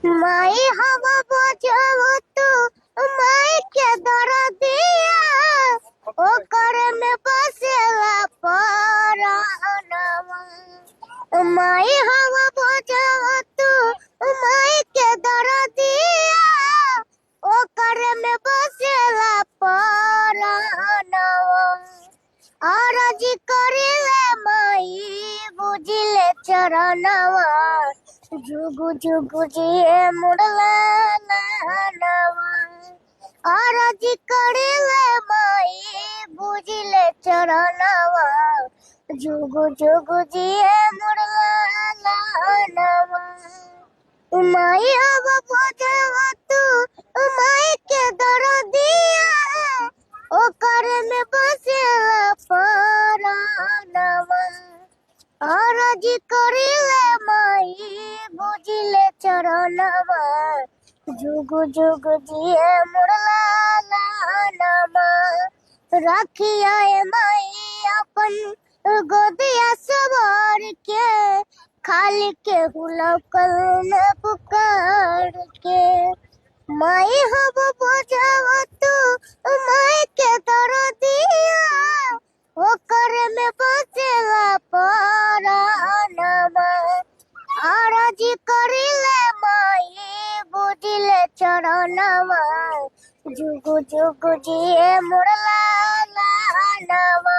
माई हवा बजाओ तू माई के दर दिया ओकर में बसेला परानवा। माई हवा बजाओ तू माई के दर दिया ओकर में बसेला परानवा। आरजी करिले माई बुझिले चरणवा जुगु जुगु जिए मुड़ला नवा। आरजी करिले माई बुझिले चरणवा जुगु जुगु जिए मुड़ला नवा। माई हवा बजावा तू माई के दर दिया ओकर में बसेला परानवा। आरजी करिले माई बुझिले चरणवा जुगु जुगु जिए मुड़ला नवा। रखिया माई अपन गोदिया सवार के खाली के हुलकल न पुकार के। माई हब बजावा तू माई के दर दिया ओकर में बसेला परानवा। आरजी करिले माई बुझिले चरणवा जुगु जुगु जिए मुड़ला नवा।